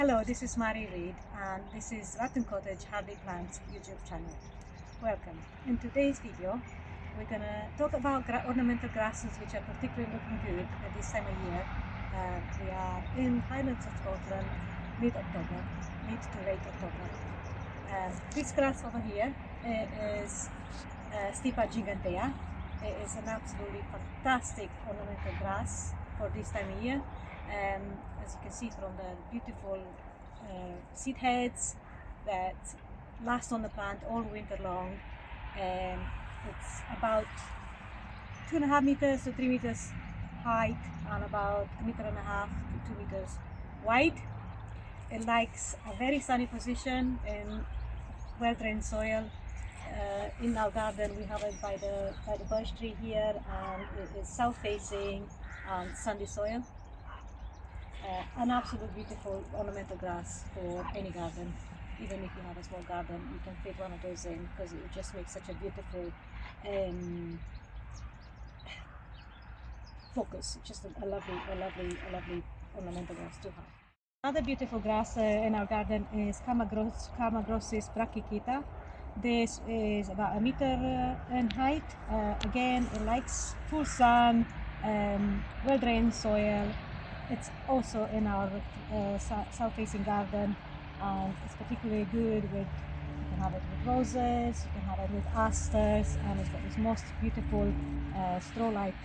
Hello, this is Mary Reid and this is Rotten Cottage Hardy Plants YouTube channel. Welcome. In today's video, we're going to talk about ornamental grasses which are particularly looking good at this time of year. We are in Highlands of Scotland, mid-October, mid to late October. This grass over here is Stipa gigantea. It is an absolutely fantastic ornamental grass for this time of year. As you can see from the beautiful seed heads that last on the plant all winter long. It's about 2.5 meters to 3 meters height and about 1.5 meters to 2 meters wide. It likes a very sunny position in well-drained soil. In our garden we have it by the birch tree here, and it is south-facing and sandy soil. An absolute beautiful ornamental grass for any garden. Even if you have a small garden, you can fit one of those in because it just makes such a beautiful focus. It's just a lovely ornamental grass to have. Another beautiful grass in our garden is Calamagrostis brachicida. This is about 1 meter in height. Again, it likes full sun, well-drained soil. It's also in our south-facing garden, and it's particularly good with, you can have it with roses, you can have it with asters, and it's got this most beautiful straw-like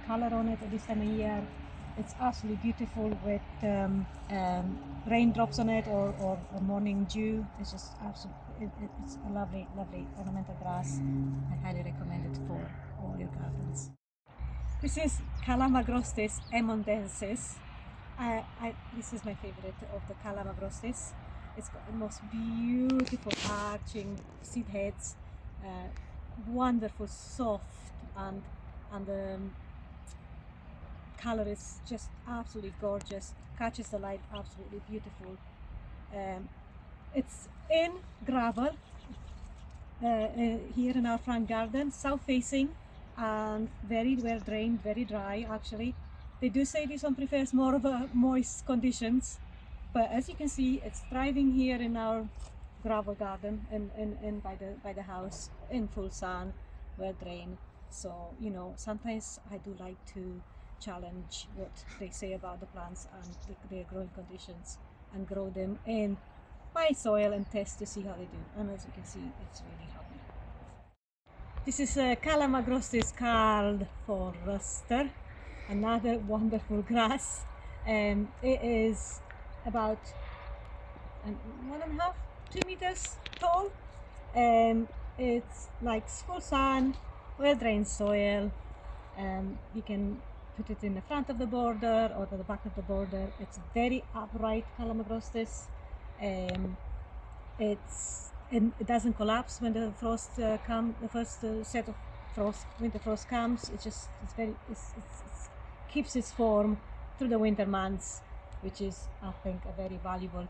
color on it at this time of year. It's absolutely beautiful with raindrops on it or morning dew. It's just absolutely, it's a lovely ornamental grass. I highly recommend it for all your gardens. This is Calamagrostis emondensis. This is my favorite of the Calamagrostis. It's got the most beautiful arching seed heads, wonderful soft, and the color is just absolutely gorgeous, catches the light, absolutely beautiful. It's in gravel here in our front garden, south facing, and very well drained, very dry actually. They do say this one prefers more of a moist conditions, but as you can see, it's thriving here in our gravel garden and by the house, in full sun, well drained. So, you know, sometimes I do like to challenge what they say about the plants and their growing conditions and grow them in my soil and test to see how they do. And as you can see, it's really happy. This is Calamagrostis Carl Forrester, another wonderful grass. It is about 1.5 to 2 meters tall. It's like full sun, well-drained soil. You can put it in the front of the border or the back of the border. It's very upright Calamagrostis. It doesn't collapse when the frost comes. The first set of winter frost comes. It keeps its form through the winter months, which is, I think, a very valuable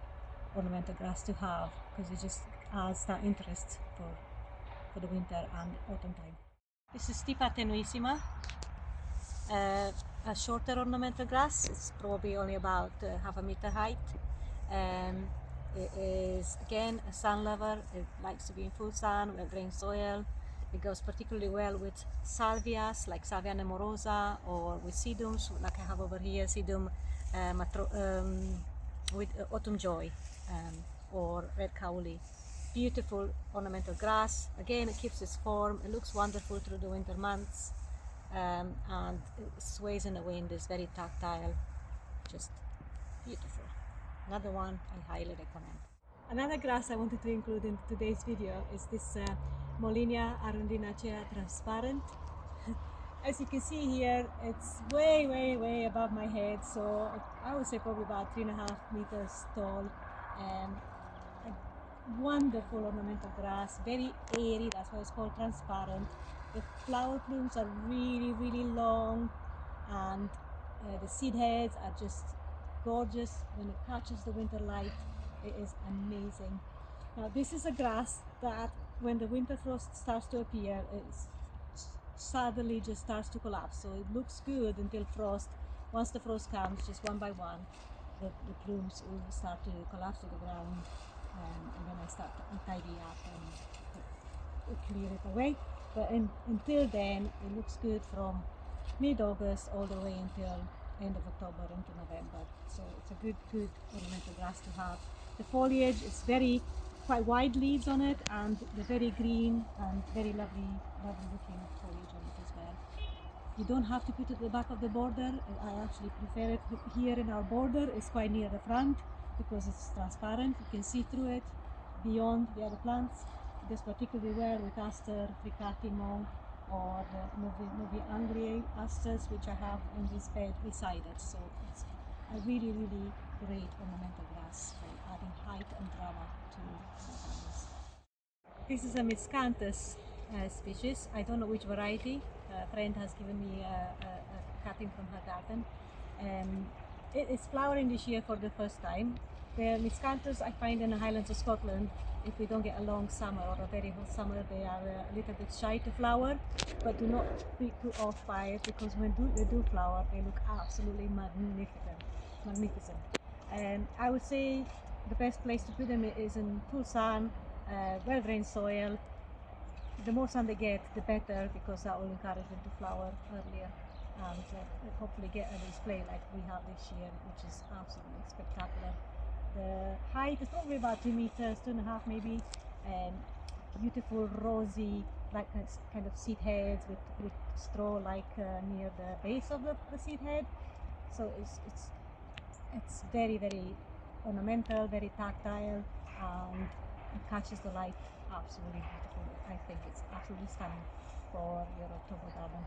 ornamental grass to have because it just adds that interest for the winter and autumn time. This is Stipa tenuissima, a shorter ornamental grass. It's probably only about 0.5 meter height. It is again a sun lover. It likes to be in full sun, well-drained soil. It goes particularly well with salvias like Salvia nemorosa, or with sedums like I have over here, sedum with autumn joy, or red kauli. Beautiful ornamental grass. Again, it keeps its form. It looks wonderful through the winter months, and it sways in the wind. It's very tactile, just beautiful. Another one I highly recommend. Another grass I wanted to include in today's video is this Molinia arundinacea transparent. As you can see here, it's way above my head, so I would say probably about 3.5 meters tall. A wonderful ornamental grass, very airy, that's why it's called transparent. The flower plumes are really long, and the seed heads are just gorgeous. When it catches the winter light, it is amazing. Now this is a grass that when the winter frost starts to appear, it suddenly just starts to collapse. So it looks good until frost. Once the frost comes, just one by one, the plumes will start to collapse to the ground, and then I start to tidy up and clear it away. But until then, it looks good from mid-August all the way until end of October into November. So it's a good ornamental grass to have. The foliage is quite wide leaves on it, and they're very green and very lovely looking foliage on it as well. You don't have to put it at the back of the border. I actually prefer it here in our border. It's quite near the front because it's transparent. You can see through it beyond the other plants. This particularly well with aster, fricatimo, or Novi Anglia asters, which I have in this bed beside it. So it's a really great ornamental grass for adding height and drama to the gardens. This is a miscanthus species. I don't know which variety. A friend has given me a cutting from her garden. It is flowering this year for the first time. The miscanthus I find in the Highlands of Scotland, if we don't get a long summer or a very hot summer, they are a little bit shy to flower, but do not be put off by it, because when they do flower, they look absolutely magnificent. I would say the best place to put them is in full sun, well-drained soil. The more sun they get, the better, because that will encourage them to flower earlier and hopefully get a display like we have this year, which is absolutely spectacular. The height is probably about 2 meters, 2.5 maybe, and beautiful rosy, like kind of seed heads with straw like near the base of the seed head. So it's very ornamental, very tactile, and it catches the light absolutely beautiful. I think it's absolutely stunning for your October garden.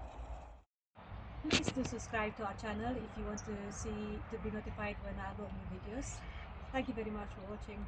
Please do subscribe to our channel if you want to be notified when I upload new videos. Thank you very much for watching.